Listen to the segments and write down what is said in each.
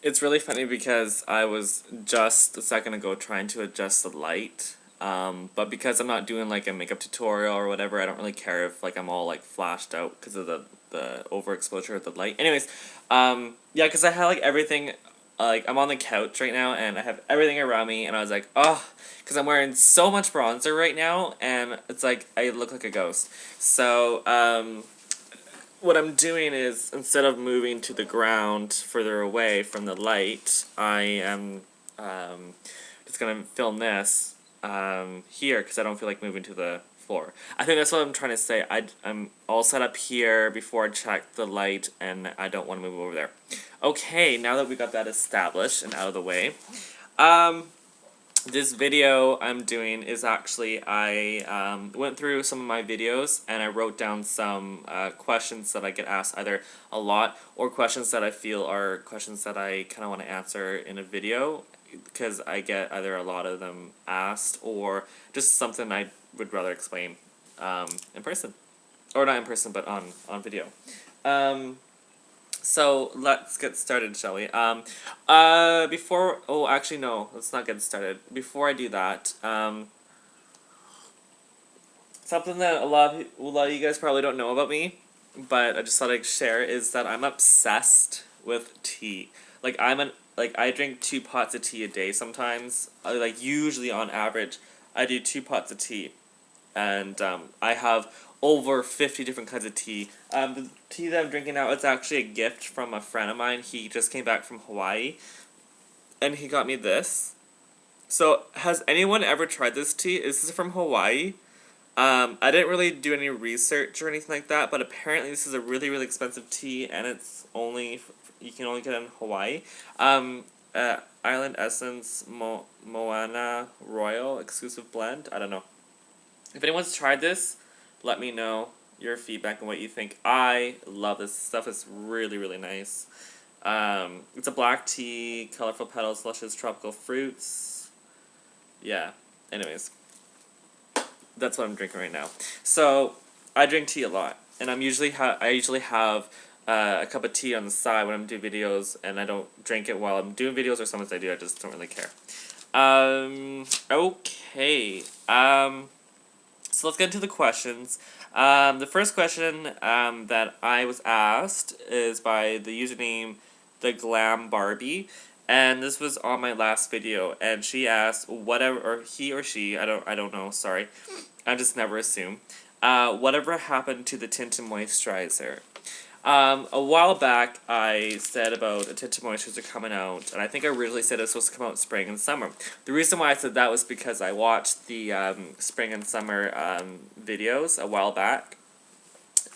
It's really funny because I was just a second ago trying to adjust the light, but because I'm not doing like a makeup tutorial or whatever, I don't really care if like I'm all like flashed out because of the overexposure of the light. Anyways, yeah, because I had like everything, like I'm on the couch right now and I have everything around me, and I was like, oh, because I'm wearing so much bronzer right now, and it's like I look like a ghost. So, what I'm doing is, instead of moving to the ground further away from the light, I am just going to film this here because I don't feel like moving to the floor. I think that's what I'm trying to say. I'm all set up here before I check the light, and I don't want to move over there. Okay, now that we got that established and out of the way, um, this video I'm doing is actually, I went through some of my videos and I wrote down some questions that I get asked either a lot or questions that I feel are questions that I kind of want to answer in a video, because I get either a lot of them asked or just something I would rather explain in person. Or not in person, but on video. So let's get started, shall we? Oh, actually, no, let's not get started. Before I do that, something that a lot of you guys probably don't know about me, but I just thought I'd share, is that I'm obsessed with tea. Like I drink 2 pots of tea a day sometimes. Like usually on average, I do 2 pots of tea, and I have over 50 different kinds of tea. The tea that I'm drinking now is actually a gift from a friend of mine. He just came back from Hawaii, and he got me this. So, has anyone ever tried this tea? This is from Hawaii. I didn't really do any research or anything like that, but apparently this is a really, really expensive tea, and you can only get it in Hawaii. Island Essence Moana Royal Exclusive Blend. I don't know. If anyone's tried this, let me know your feedback and what you think. I love this stuff. It's really, really nice. It's a black tea, colorful petals, luscious tropical fruits. Yeah. Anyways, that's what I'm drinking right now. So I drink tea a lot, and I usually have a cup of tea on the side when I'm doing videos, and I don't drink it while I'm doing videos, or sometimes I do. I just don't really care. Okay. So let's get into the questions. The first question that I was asked is by the username The Glam Barbie, and this was on my last video. And she asked whatever, or he or she, I don't know. Sorry, I just never assume. Whatever happened to the Tinted Moisturizer? A while back, I said about a tinted moisturizer coming out, and I think I originally said it was supposed to come out in spring and summer. The reason why I said that was because I watched the spring and summer videos a while back,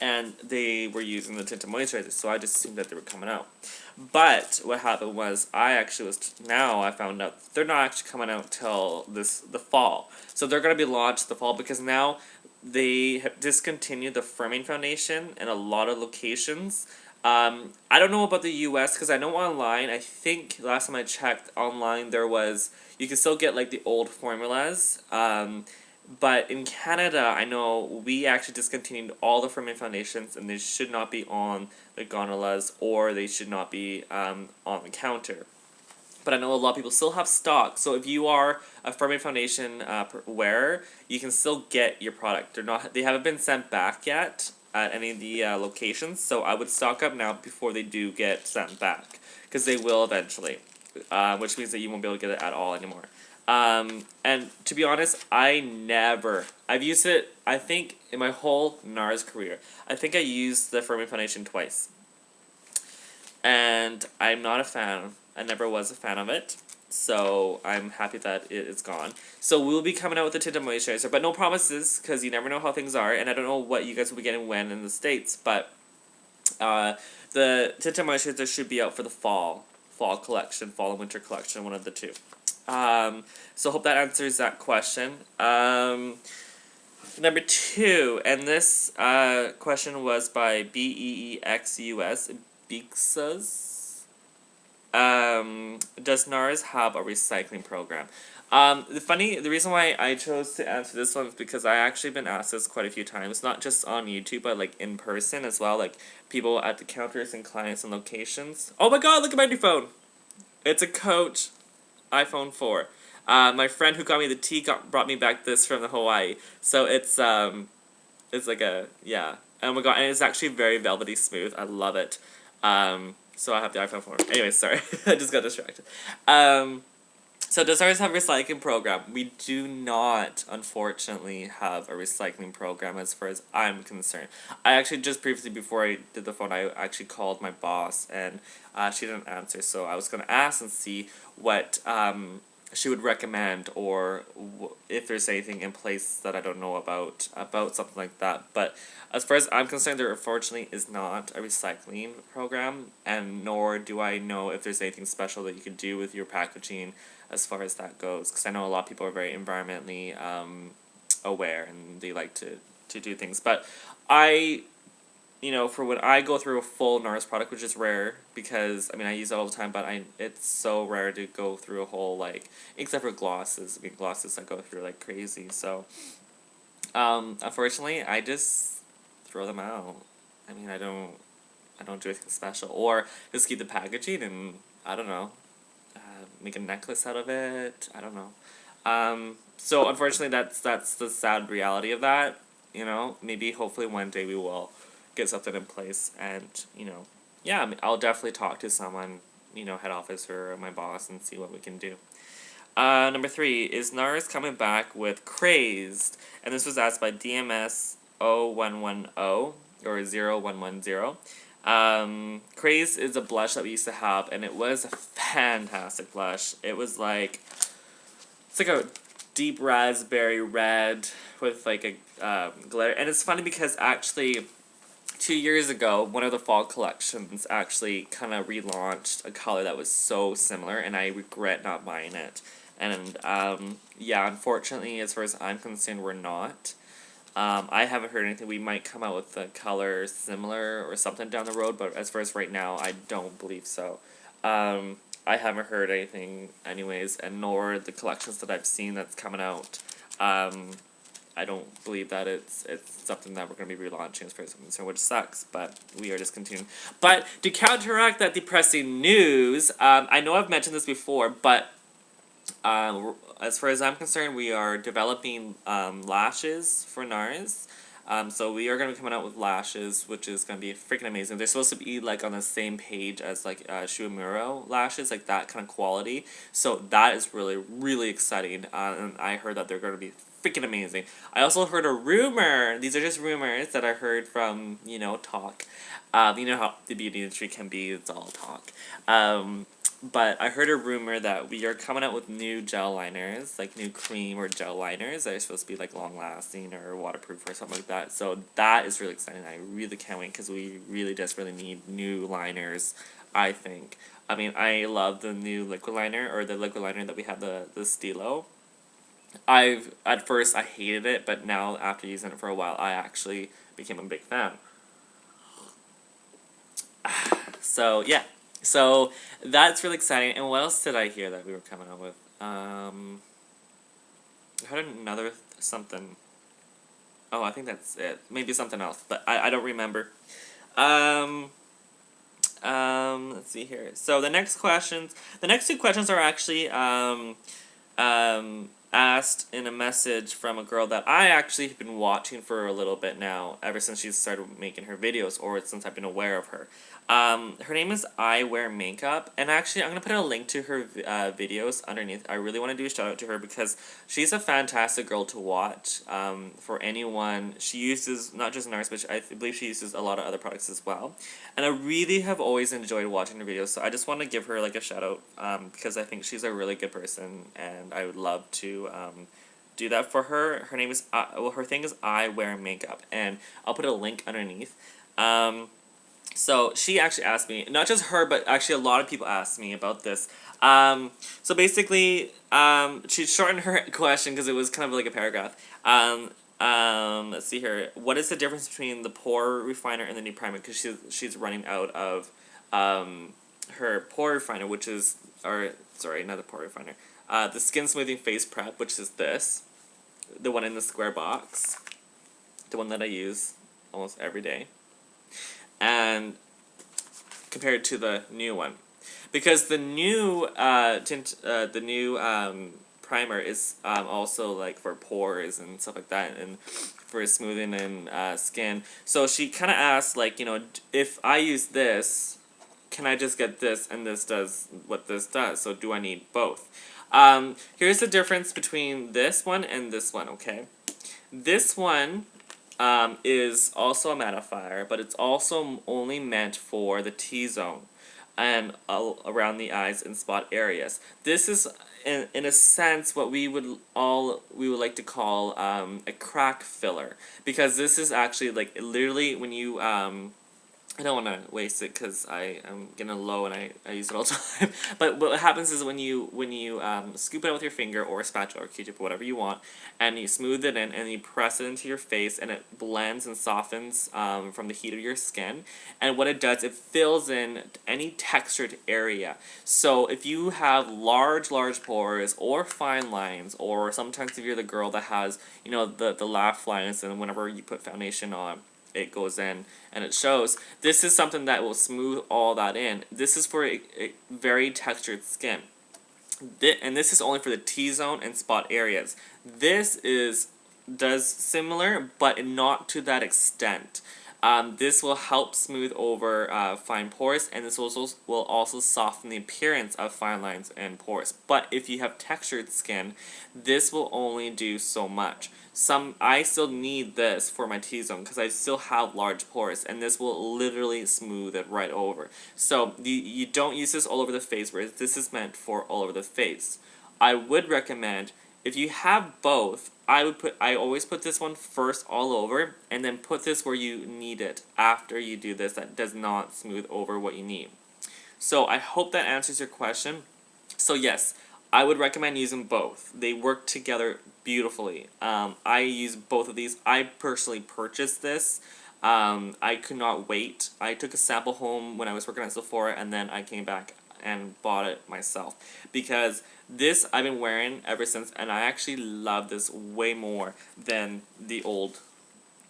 and they were using the tinted moisturizer, so I just assumed that they were coming out. But what happened was, I found out they're not actually coming out till the fall. So they're going to be launched the fall, because now they have discontinued the firming foundation in a lot of locations. I don't know about the US, because I know online, I think last time I checked online, you can still get like the old formulas. But in Canada, I know we actually discontinued all the firming foundations, and they should not be on the gondolas, or they should not be on the counter. But I know a lot of people still have stock, so if you are a firming foundation wearer, you can still get your product. They haven't been sent back yet at any of the locations, so I would stock up now before they do get sent back, because they will eventually, which means that you won't be able to get it at all anymore. And to be honest, I've used it, I think, in my whole NARS career. I think I used the firming foundation twice. And I'm not a fan. I never was a fan of it. So I'm happy that it is gone. So we'll be coming out with the tinted moisturizer, but no promises, because you never know how things are, and I don't know what you guys will be getting when in the States, but the tinted moisturizer should be out for the fall collection, fall and winter collection, one of the two. So hope that answers that question. Number 2, and this question was by BEEXUS, Beexus. Does NARS have a recycling program? The reason why I chose to answer this one is because I actually been asked this quite a few times, not just on YouTube, but like in person as well, like people at the counters and clients and locations. Oh my god, look at my new phone! It's a Coach iPhone 4. My friend who got me the tea brought me back this from the Hawaii. So it's like a, yeah. Oh my god, and it's actually very velvety smooth. I love it. So I have the iPhone 4. Anyway, sorry. I just got distracted. So does ours have a recycling program? We do not, unfortunately, have a recycling program as far as I'm concerned. I actually just previously, before I did the phone, I actually called my boss and she didn't answer. So I was going to ask and see what she would recommend, or if there's anything in place that I don't know about something like that. But as far as I'm concerned, there unfortunately is not a recycling program, and nor do I know if there's anything special that you could do with your packaging as far as that goes, because I know a lot of people are very environmentally aware and they like to do things. But I, for when I go through a full NARS product, which is rare because I use it all the time, but it's so rare to go through a whole, like, except for glosses. Glosses I go through like crazy. So unfortunately, I just throw them out. I don't do anything special, or just keep the packaging and I don't know, make a necklace out of it. I don't know. So unfortunately, that's the sad reality of that. Maybe hopefully one day we will get something in place, and yeah, I'll definitely talk to someone, head office or my boss, and see what we can do. Number 3 is NARS coming back with Crazed, and this was asked by DMS 0110 or 0110. Crazed is a blush that we used to have, and it was a fantastic blush. It's like a deep raspberry red with like a glitter, and it's funny because actually 2 years ago, one of the fall collections actually kind of relaunched a color that was so similar, and I regret not buying it. And yeah, unfortunately, as far as I'm concerned, we're not. I haven't heard anything. We might come out with a color similar or something down the road, but as far as right now, I don't believe so. I haven't heard anything anyways, and nor the collections that I've seen that's coming out. I don't believe that it's something that we're going to be relaunching as far as I'm concerned, which sucks, but we are discontinuing. But to counteract that depressing news, I know I've mentioned this before, but as far as I'm concerned, we are developing lashes for NARS. So we are going to be coming out with lashes, which is going to be freaking amazing. They're supposed to be like on the same page as like Shuamuro lashes, like that kind of quality. So that is really, really exciting. And I heard that they're going to be freaking amazing. I also heard a rumor. These are just rumors that I heard from, talk. You know how the beauty industry can be. It's all talk. But I heard a rumor that we are coming out with new gel liners, like new cream or gel liners that are supposed to be like long lasting or waterproof or something like that. So that is really exciting. I really can't wait because we really desperately need new liners, I think. I love the new liquid liner, or the liquid liner that we have, the Stilo. At first I hated it, but now after using it for a while, I actually became a big fan. So yeah. So that's really exciting. And what else did I hear that we were coming up with? I heard another something. Oh, I think that's it. Maybe something else, but I don't remember. Let's see here. So the next two questions are actually asked in a message from a girl that I actually have been watching for a little bit now, ever since she started making her videos, or since I've been aware of her. Her name is I Wear Makeup, and actually I'm going to put a link to her videos underneath. I really want to do a shout out to her because she's a fantastic girl to watch. For anyone, she uses not just NARS, but I believe she uses a lot of other products as well. And I really have always enjoyed watching her videos, so I just want to give her like a shout out because I think she's a really good person, and I would love to do that for her. Her name is her thing is I Wear Makeup, and I'll put a link underneath. So she actually asked me, not just her, but actually a lot of people asked me about this. So basically, she shortened her question because it was kind of like a paragraph. Let's see here. What is the difference between the pore refiner and the new primer? Because she's running out of her pore refiner, which is, or sorry, not the pore refiner. The skin smoothing face prep, which is this, the one in the square box, the one that I use almost every day, and compared to the new one. because the new primer is also like for pores and stuff like that, and for smoothing and skin. So she kind of asked, like, if I use this, can I just get this, and this does what this does? So do I need both? Here's the difference between this one and this one. Okay, this one is also a mattifier, but it's also only meant for the T-zone and around the eyes and spot areas. This is, in a sense, what we would like to call a crack filler, because this is actually, like, literally when you I don't want to waste it because I am getting low and I use it all the time. But what happens is when you scoop it out with your finger or a spatula or Q-tip or whatever you want, and you smooth it in and you press it into your face, and it blends and softens from the heat of your skin. And what it does, it fills in any textured area. So if you have large pores or fine lines, or sometimes if you're the girl that has, the laugh lines, and whenever you put foundation on, it goes in and it shows. This is something that will smooth all that in. This is for a very textured skin. And this is only for the T-zone and spot areas. This does similar, but not to that extent. This will help smooth over fine pores, and this will also soften the appearance of fine lines and pores. But if you have textured skin, this will only do so much. I still need this for my T-zone because I still have large pores, and this will literally smooth it right over. So you don't use this all over the face, whereas this is meant for all over the face. I would recommend, if you have both, I always put this one first all over, and then put this where you need it after you do this. That does not smooth over what you need. So I hope that answers your question. So yes, I would recommend using both. They work together beautifully. I use both of these. I personally purchased this. I could not wait. I took a sample home when I was working at Sephora, and then I came back and bought it myself, because this I've been wearing ever since, and I actually love this way more than the old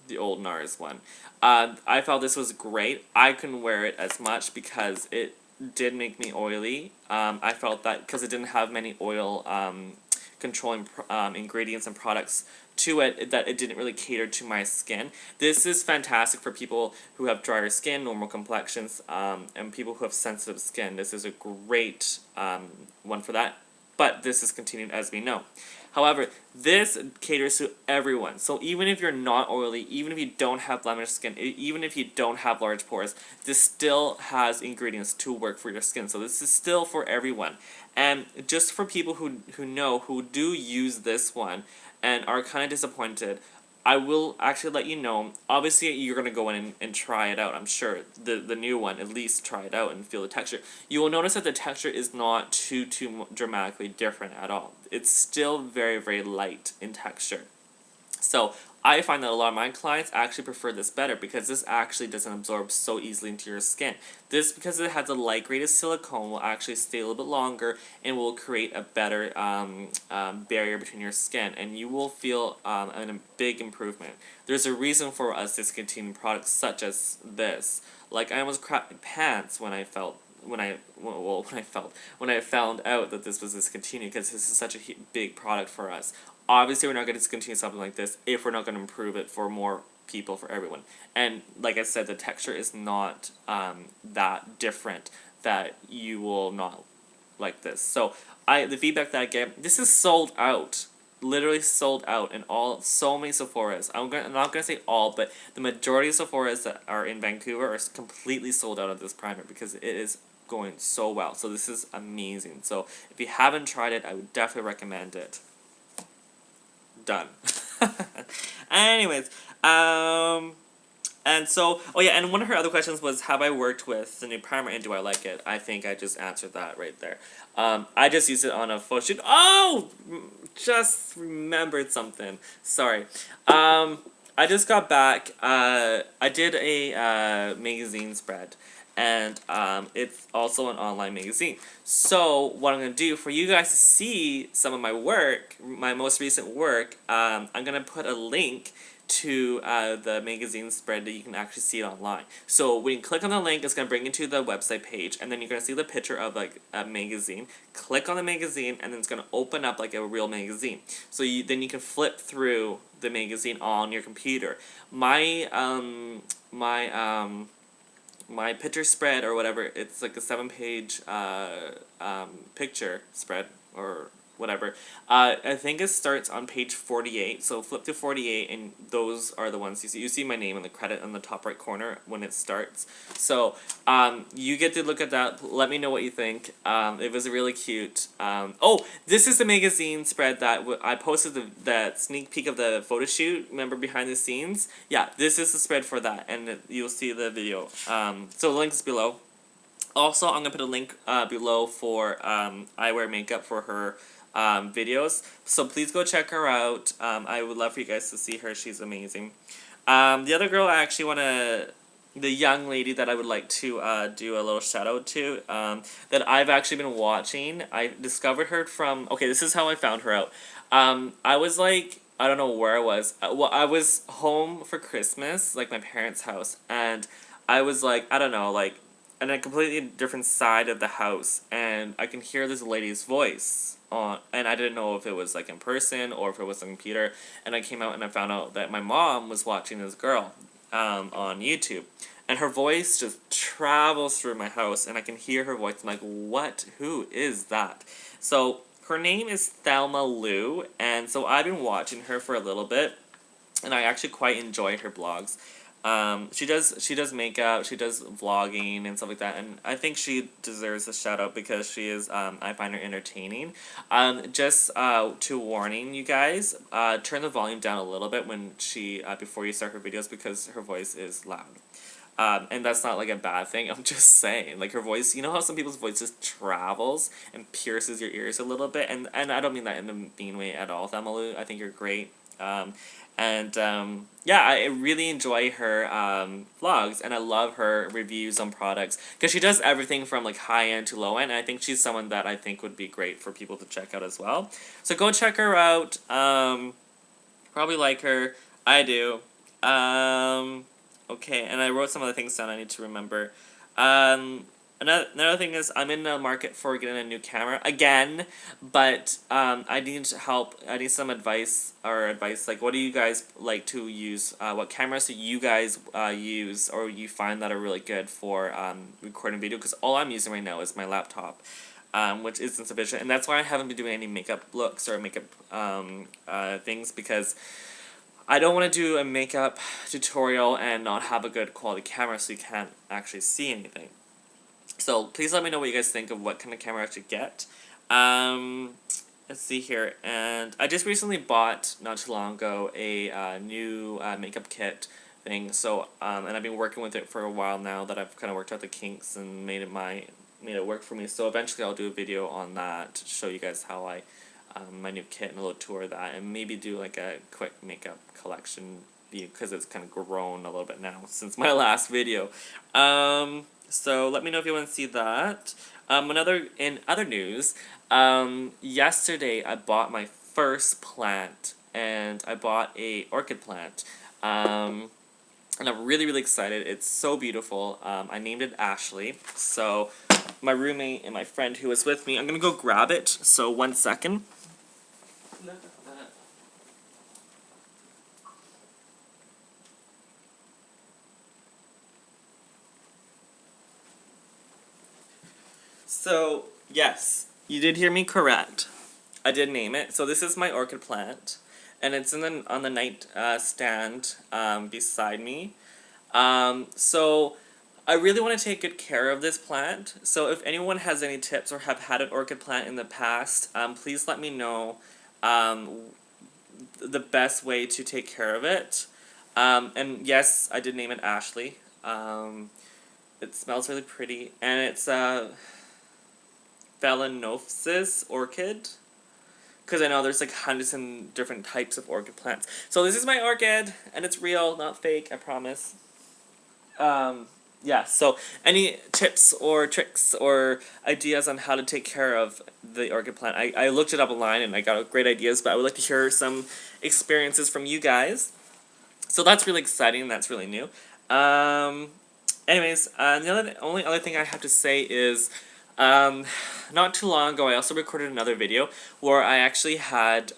NARS one. I felt this was great. I couldn't wear it as much because it did make me oily. I felt that because it didn't have many oil controlling ingredients and products to it, that it didn't really cater to my skin. This is fantastic for people who have drier skin, normal complexions, and people who have sensitive skin. This is a great one for that, but this is continued as we know. However, this caters to everyone. So even if you're not oily, even if you don't have blemished skin, even if you don't have large pores, this still has ingredients to work for your skin. So this is still for everyone. And just for people who do use this one and are kind of disappointed, I will actually let you know. Obviously, you're going to go in and try it out, I'm sure. The new one, at least try it out and feel the texture. You will notice that the texture is not too dramatically different at all. It's still very, very light in texture. So I find that a lot of my clients actually prefer this better, because this actually doesn't absorb so easily into your skin. This, because it has a light grade of silicone, will actually stay a little bit longer and will create a better barrier between your skin, and you will feel a big improvement. There's a reason for us discontinuing products such as this. Like, I almost crapped my pants when I found out that this was discontinued, because this is such a big product for us. Obviously, we're not going to discontinue something like this if we're not going to improve it for more people, for everyone. And like I said, the texture is not that different that you will not like this. So the feedback that I get, this is sold out. Literally sold out in so many Sephoras. I'm not gonna say all, but the majority of Sephoras that are in Vancouver are completely sold out of this primer, because it is going so well. So this is amazing. So if you haven't tried it, I would definitely recommend it. Done. Anyways, and so, oh yeah, and one of her other questions was, have I worked with the new primer and do I like it? I think I just answered that right there. I just used it on a photo shoot. Oh! Just remembered something. Sorry. I just got back. I did a magazine spread, and it's also an online magazine. So what I'm going to do for you guys to see some of my work, my most recent work, I'm going to put a link to the magazine spread that you can actually see it online. So when you click on the link, it's going to bring you to the website page, and then you're going to see the picture of like a magazine. Click on the magazine, and then it's going to open up like a real magazine. So then you can flip through the magazine on your computer. My picture spread or whatever, it's like a 7-page picture spread or whatever. I think it starts on page 48, so flip to 48 and those are the ones you see. You see my name in the credit in the top right corner when it starts. So you get to look at that, let me know what you think. It was really cute. Oh, this is the magazine spread that I posted that sneak peek of the photo shoot, remember behind the scenes? Yeah, this is the spread for that, and you'll see the video. So the link is below. Also, I'm going to put a link below for eyewear makeup for her videos. So please go check her out. I would love for you guys to see her. She's amazing. The other girl I actually want to... The young lady that I would like to do a little shout out to, that I've actually been watching. I discovered her from... Okay, this is how I found her out. I was like... I don't know where I was. Well, I was home for Christmas, like my parents' house, and I was like, I don't know, like... in a completely different side of the house, and I can hear this lady's voice on, and I didn't know if it was like in person or if it was on computer, and I came out and I found out that my mom was watching this girl on YouTube, and her voice just travels through my house, and I can hear her voice. I'm like, what? Who is that? So her name is Thelma Lou, and so I've been watching her for a little bit, and I actually quite enjoy her blogs. She does makeup, she does vlogging and stuff like that, and I think she deserves a shout out because she is, I find her entertaining. Just to warning you guys, turn the volume down a little bit when she, before you start her videos, because her voice is loud. And that's not like a bad thing, I'm just saying, like her voice, you know how some people's voice just travels and pierces your ears a little bit, and I don't mean that in a mean way at all, Thelma Lou, I think you're great. Yeah, I really enjoy her vlogs, and I love her reviews on products, because she does everything from like high-end to low-end, and I think she's someone that I think would be great for people to check out as well. So go check her out, probably like her, I do. Okay, and I wrote some other things down I need to remember. Another thing is, I'm in the market for getting a new camera again, but I need help. I need some advice, like what do you guys like to use? What cameras do you guys use, or you find that are really good for recording video? Because all I'm using right now is my laptop, which isn't sufficient, and that's why I haven't been doing any makeup looks or makeup things, because I don't want to do a makeup tutorial and not have a good quality camera, so you can't actually see anything. So please let me know what you guys think of what kind of camera I should get. Let's see here. And I just recently bought, not too long ago, a new makeup kit thing. So, and I've been working with it for a while now that I've kind of worked out the kinks and made it work for me. So eventually I'll do a video on that to show you guys how I, my new kit, and a little tour of that. And maybe do like a quick makeup collection because it's kind of grown a little bit now since my last video. So let me know if you want to see that. In other news, yesterday I bought my first plant, and I bought a orchid plant, and I'm really, really excited. It's so beautiful. I named it Ashley. So my roommate and my friend who was with me, I'm gonna go grab it. So 1 second. So, yes, you did hear me correct. I did name it. So this is my orchid plant, and it's on the night stand beside me. So I really want to take good care of this plant. So if anyone has any tips or have had an orchid plant in the past, please let me know the best way to take care of it. And yes, I did name it Ashley. It smells really pretty, and it's Phalaenopsis orchid, because I know there's like hundreds and different types of orchid plants. So this is my orchid, and it's real, not fake, I promise. Yeah, so any tips or tricks or ideas on how to take care of the orchid plant, I looked it up online and I got great ideas, but I would like to hear some experiences from you guys. So that's really exciting. That's really new. Anyways, only other thing I have to say is, not too long ago, I also recorded another video where I actually had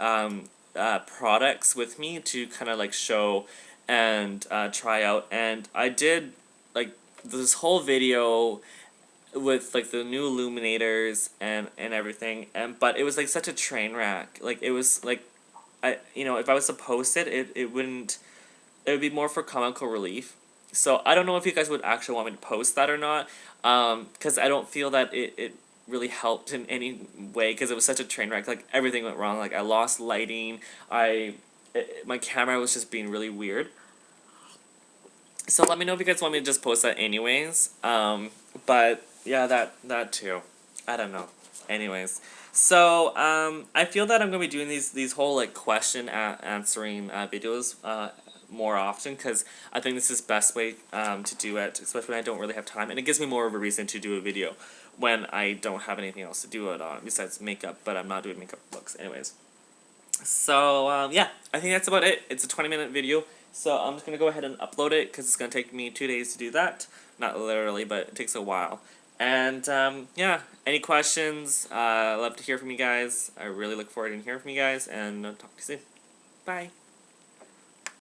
products with me to kind of like show and try out, and I did like this whole video with like the new illuminators and everything, and but it was like such a train wreck. Like it was like if I was to post it, it would be more for comical relief. So I don't know if you guys would actually want me to post that or not, because I don't feel that it really helped in any way, because it was such a train wreck. Like everything went wrong. Like I lost lighting. My camera was just being really weird. So let me know if you guys want me to just post that anyways. But yeah, that too. I don't know. Anyways, so I feel that I'm gonna be doing these whole like question answering videos more often, because I think this is the best way to do it, especially when I don't really have time, and it gives me more of a reason to do a video when I don't have anything else to do it on besides makeup. But I'm not doing makeup looks anyways. So, yeah, I think that's about it. It's a 20-minute video, so I'm just going to go ahead and upload it, because it's going to take me 2 days to do that. Not literally, but it takes a while. And, yeah, any questions? I love to hear from you guys. I really look forward to hearing from you guys, and I'll talk to you soon. Bye.